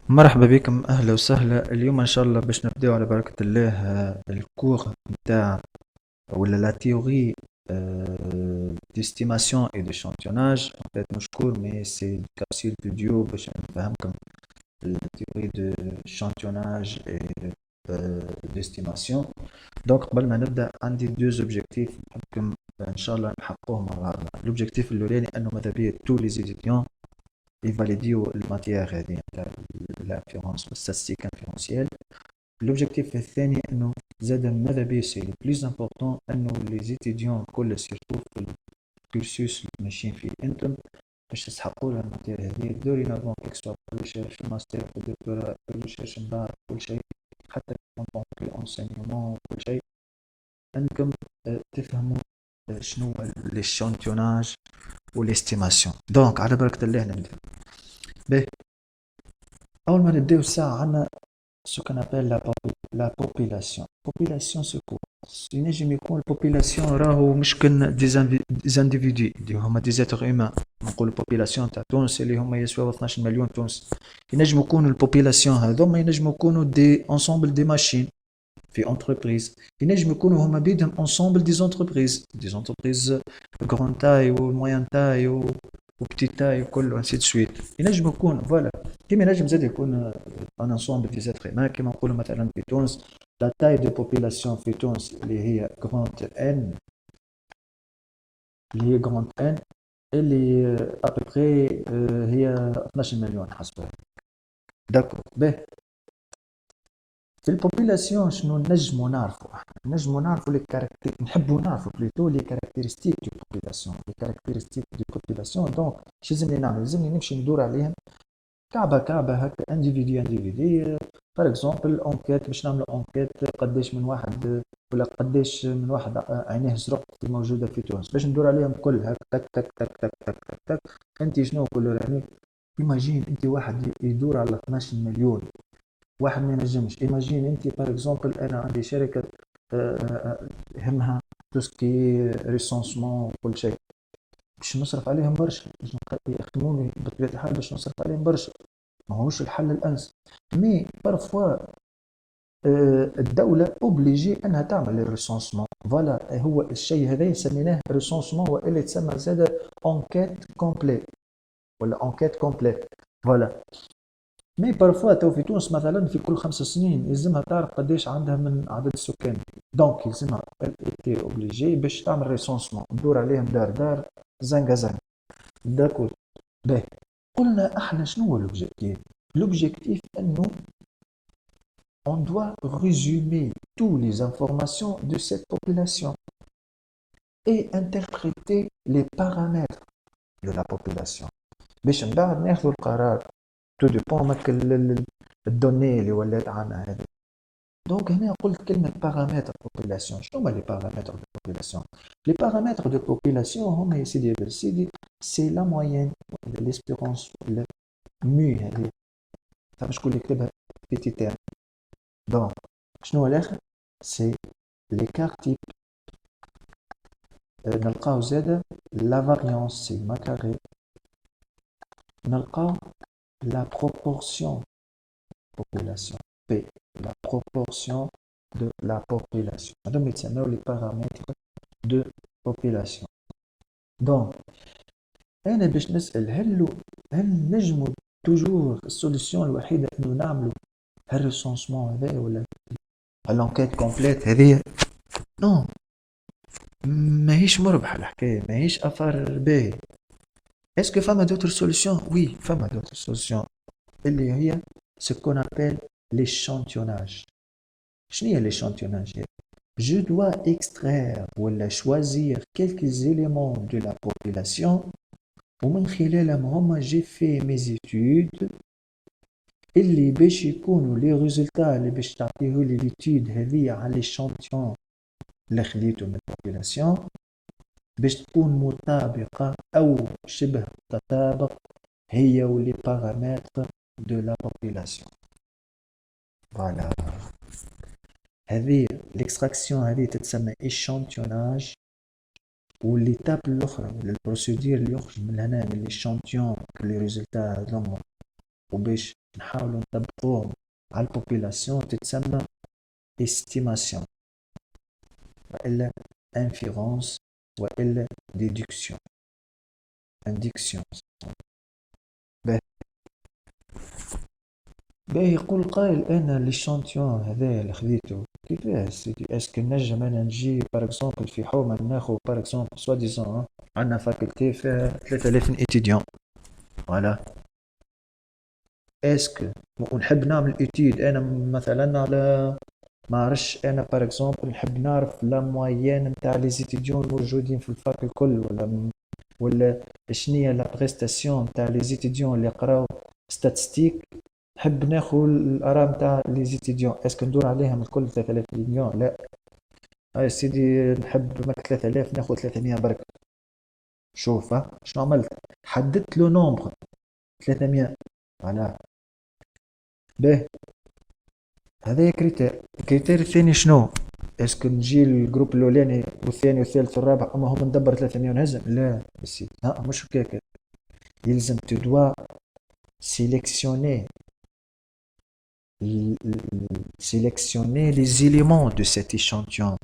مرحبا بكم، أهلا وسهلا. اليوم إن شاء الله باش نبداو على بركة الله الكور نتاع ولا لا théorie d'estimation et d'échantillonnage. En fait مش كور mais c'est une capsule vidéo باش نفهمكم la théorie de échantillonnage et d'estimation. Donc قبل ما نبدأ عندي deux objectifs نحبكم إن شاء الله نحققوهم مع بعضنا. L'objectif الأولاني أنه ماذا بيا tous les étudiants يفاليديو الماتيير هذه نتاع الانفيرونس والستاتستيك انفيرونسيال. لوبجيكتيف الثاني انه زاد ماذا بيه سي لو بليز امبورطون انه لي زيتيديون الكل سيرتو في الكورسوس اللي ماشيين فيه انتم باش تسحقوا لها الماتيير هذه دورينافون كيك سوا في الريشيرش في الماستر في الدكتوراه في الريشيرش من بعد كل شيء حتى في الانسينيومون كل شيء انكم تفهموا شنو هو ليشانتيوناج والاستيماسيون. دونك على بركة الله نبدا. باهي أول ما نبداو الساعة عنا ce qu'on appelle la population. Population c'est quoi؟ ينجم يكون population راهو مش كان des individus اللي هما des êtres humains. نقول population تاع تونس اللي هما يسواو 12 مليون تونس. ينجم يكونوا البوبيلاسيون هذوما ينجم يكونوا دي ensemble des machines في entreprise. ينجم يكونوا هما بيدهم ensemble des entreprises grande taille ou moyenne taille ou petite taille وكل ainsi de suite. ينجم يكون فوالا كيما ينجم زاد يكون ان ensemble des êtres humains كيما نقولوا مثلا في تونس لا taille de population في تونس اللي هي grande N اللي هي grande N اللي ابري هي 12 مليون حسب داكور. باهي في البوبولاسيون شنو نجمو نعرفو؟ نجمو نعرفو لي كاركتير، نحبو نعرفو بليتو لي كاركتيرستيك دو بوبولاسيون. لي كاركتيرستيك دو بوبولاسيون دونك اش لازمني نعمل؟ لازمني نمشي ندور عليهم كعبة كعبة هكا انديفيدي انديفيدي. بار اكزومبل اونكيت باش نعملو اونكيت قداش من واحد ولا قداش من واحد عينيه زرق موجودة في تونس باش ندور عليهم كل هكا تك تك تك تك تك تك تك. انت شنو كل راني ايماجين انت واحد يدور على 12 مليون واحد ما ينجمش. ايماجين انت بار اكزومبل انا عندي شركه يهمها توسكي ريسونسمون وكل شيء باش نصرف عليهم برشا باش يخدموني بطبيعه الحال باش نصرف عليهم برشا ماهوش الحل الانسب. مي بارفوا الدوله اوبليجي انها تعمل الريسونسمون. فوالا هو الشيء هذا سميناه ريسونسمون واللي تسمى زاد انكيت كومبليت ولا انكيت كومبليت. فوالا مي بارفوا تو في تونس مثلا في كل 5 سنين يلزمها تعرف قداش عندها من عدد السكان. دونك يلزمها تي اوبليجي باش تعمل ريسونسمون ندور عليهم دار دار زنقه زنقه. داكور. باهي قلنا احنا شنو هو لوبجيكتيف؟ لوبجيكتيف انه on doit résumer toutes les informations de cette population et interpréter les paramètres de la population باش من بعد ناخذ القرار تو ديبون ماك الدوني اللي ولات عنا هذه. دونك هنا قلت كلمة بارامتر بوبولاسيون. شنو هما لي بارامتر دو بوبولاسيون؟ لي بارامتر دو بوبولاسيون هما يا سيدي يا سيدي سي لا موين ولا ليسبيرونس ولا مي هذه تعرف شكون اللي كتبها بيتي تيرم. دونك شنو هو الاخر؟ سي ليكار تيب. نلقاو زادا لا فاريونس سيغما كاري. نلقاو la proportion population P, la proportion de la population. هذوما يتسموا les paramètres de population. دونك أنا باش نسأل هل نجموا توجور السوليسيون الوحيدة إنه نعملوا هالريسونسمون هذا ولا الانكيت كومبليت هذه؟ نو ماهيش مربحة الحكاية، ماهيش أثار باهي. اسكو فما دوتر سوليسيون؟ وي فما دوتر سوليسيون اللي هي ce qu'on appelle l'échantillonnage. شنو هي l'échantillonnage؟ Je dois extraire ou choisir quelques éléments de la population ومن خلالهم هما j'ai fait mes études اللي باش يكونوا les résultats اللي باش تعطيهولي l'étude هذه على l'échantillon اللي خديته من البوبولاسيون باش تكون مطابقة أو شبه تطابق هي ولي بارامتر de la population. Voilà. هذه الاكستراكسيون هذه تتسمى échantillonnage. والإتاب الأخرى ولا البروسيدير اللي يخرج من هنا من الإشانتيون لي ريزلتا هذوما وباش نحاولوا نطبقوهم على البوبولاسيون تتسمى estimation وإلا inference وإلا déduction induction. باهي يقول قائل انا ليشانتيون هذايا اللي خذيته كيفاه سيدي اسكو نجم انا نجي باغ اكزومبل في حومه ناخذ باغ اكزومبل سوا ديزون عندنا فاكولتي فيها 3000 اتيديون فوالا اسكو ونحب نعمل اتيد انا مثلا على ما عرفش انا باغ اكزومبل نحب نعرف لا موين نتاع لي زيتيديون الموجودين في الفاك الكل ولا شنيا لا بريستاسيون نتاع لي زيتيديون اللي يقراو ستاتستيك نحب ناخذ الاراء نتاع لي زيتيديون اسكو ندور عليهم الكل 3000 اتيديون لا هاي سيدي نحب ماك 3000 ناخذ 300 برك شوف شنو عملت حددت لو نومبر 300 فوالا باهي هذا كريتير الكريتير الثاني شنو اسكو نجي الجروب الاولاني والثاني والثالث والرابع اما هم ندبر 300 ونهزم لا بس مش هكاك يلزم تدوا سيليكسيوني sélectionner les éléments de cet échantillon.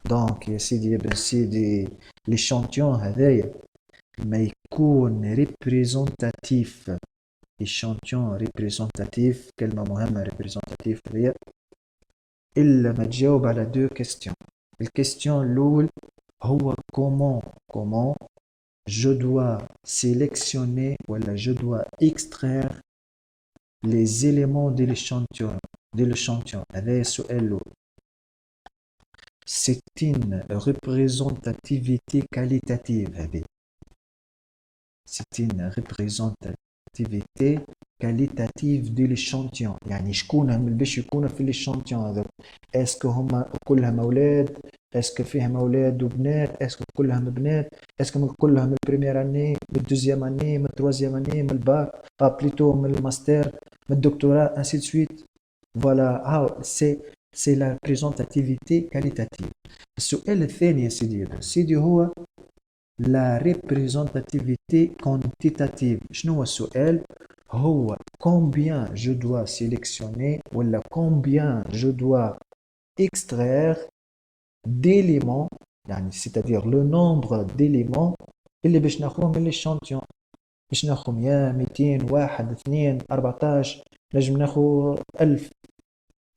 Donc يا سيدي يا بن سيدي l'échantillon هذايا ما يكون représentatif échantillon représentatif كلمة مهمة représentatif هذايا إلا ما تجاوب على deux questions. الكيستيون الأول هو comment je dois sélectionner ولا je dois extraire les éléments de l'échantillon هذا السؤال الأول. C'est une représentativité qualitative هذه. C'est une représentativité qualitative de l'échantillon يعني شكونهم باش يكونوا في l'échantillon هذا اسكو هما كلهم أولاد اسكو فيهم أولاد وبنات اسكو كلهم بنات اسكو كلهم من البريمير اني من الدوزيام اني من التروازيام اني من الباك بليتو من الماستر من الدكتوراه ainsi de suite. Voilà c'est la représentativité qualitative. السؤال الثاني يا سيدي هو la représentativité quantitative. شنو هو السؤال هو combien je dois sélectionner ولا combien je dois extraire d'éléments يعني c'est-à-dire le nombre d'éléments اللي باش ناخذهم من l'échantillon باش ناخذ 100 200 1 2 14 نجم ناخذ 1000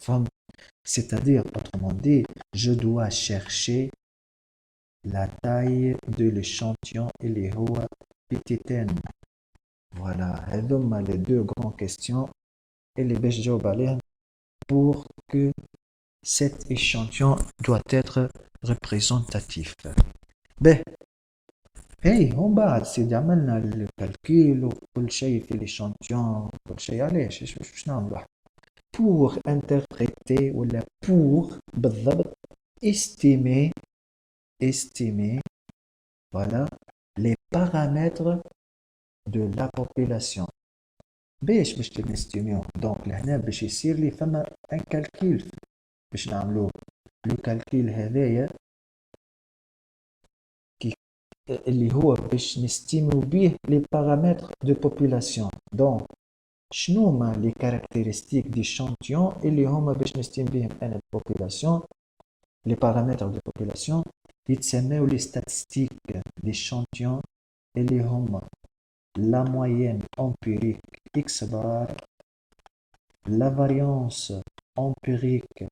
فهمت c'est-à-dire autrement dit je dois chercher la taille de l'échantillon اللي هو بتيتان. Voilà هذوما les deux grandes questions اللي باش نجاوب عليهم pour que cet échantillon doit être représentatif. به هي هم بعد سيدي عملنا الكالكيل وكل شيء في l'échantillon كل شيء علاش باش نعملوا pour interpréter ولا pour بالضبط estimer voilà les paramètres de la population باش تنستيميو دونك لهنا باش يصير لي فما ان كالكيل باش نعملوه لو كالكيل هذايا اللي هو باش نستيميو بيه لي بارامتر دو بوبولاسيون. دونك شنو هما لي كاركتيرستيك دي شانتيون اللي هما باش نستيم بيهم انا البوبولاسيون لي بارامتر دو بوبولاسيون يتسموا لي ستاتستيك دي شانتيون اللي هما la moyenne empirique x bar la variance empirique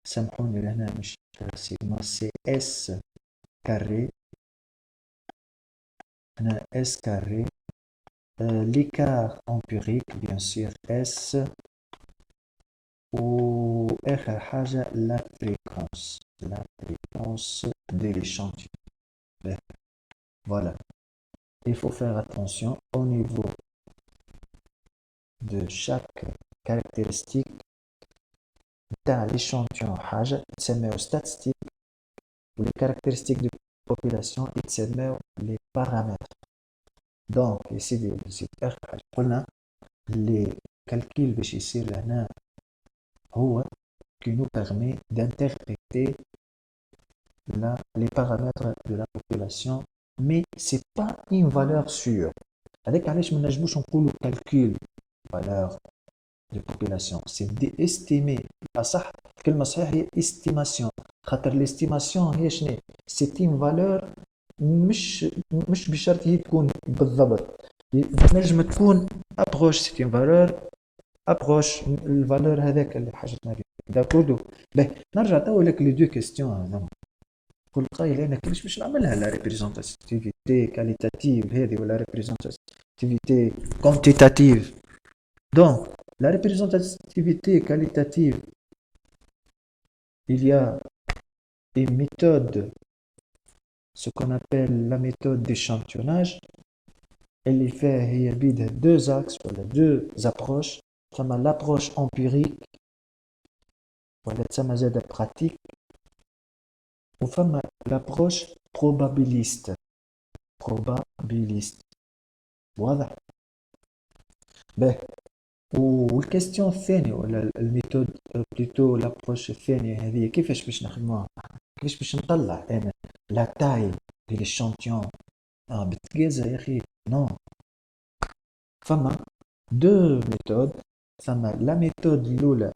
سامحوني لهنا مش سيجما سي اس كاري هنا اس كاري l'écart empirique bien sûr S وآخر حاجة la fréquence de l'échantillon. Voilà, il faut faire attention au niveau de chaque caractéristique dans l'échantillon حاجة تسمى statistique ou les caractéristiques de population يتسمى les paramètres. Donc ici آخر حاجة قلنا les calculs باش يصير هنا هو qui nous permet d'interpréter les paramètres de la population mais c'est pas une valeur sûre. هذاك علاش ما نجموش نقولوا calcul valeur de population. C'est d'estimer. صح الكلمة صحيح هي estimation. خاطر l'estimation هي شنو؟ c'est une valeur مش بشرط هي تكون بالضبط. تنجم تكون ابروش c'est une valeur ابروش الفالور هذاك اللي حاجتنا به. داكوردو. باهي نرجع توا لك لي دو كيستيون هذوما. كل قايل انا كيفاش باش نعملها لا ريبريزونتاتيفيتي كاليتاتيف هذه ولا ريبريزونتاتيفيتي كونتيتاتيف. Donc, la représentativité qualitative, il y a une méthode, ce qu'on appelle la méthode d'échantillonnage. Elle est faite, il y a deux axes, voilà, deux approches. Ça m'a l'approche empirique, voilà, ça m'a aidé pratique. Ou femme l'approche probabiliste. Probabiliste. Voilà. Ben, والكاستيون الثانية ولا الميثود بلوتو لابروش الثانية هذه كيفاش باش نخدموها؟ كيفاش باش نطلع انا لا تاي ديال الشانتيون بتقازة يا اخي؟ نو. فما دو ميثود. فما لا ميثود الاولى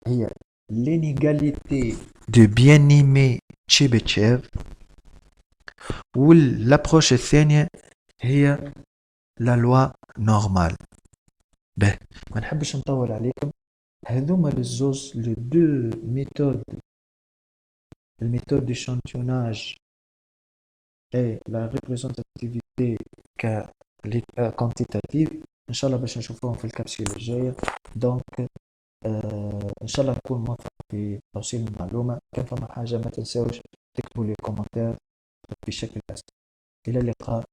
هي لينيغاليتي دو بيان ايمي تشيبيتشيف، والابروش الثانية هي لا لوا نورمال. به ما نحبش نطول عليكم. هذوما الزوز لو دو ميثود، الميثود d'échantillonnage et la représentativité quantitative. ان شاء الله باش نشوفوهم في الكبسولة الجاية. دونك ان شاء الله نكون موفق في توصيل المعلومة. كان فما حاجة ما تنساوش تكتبوا لي كومنتير بشكل أسهل. إلى اللقاء.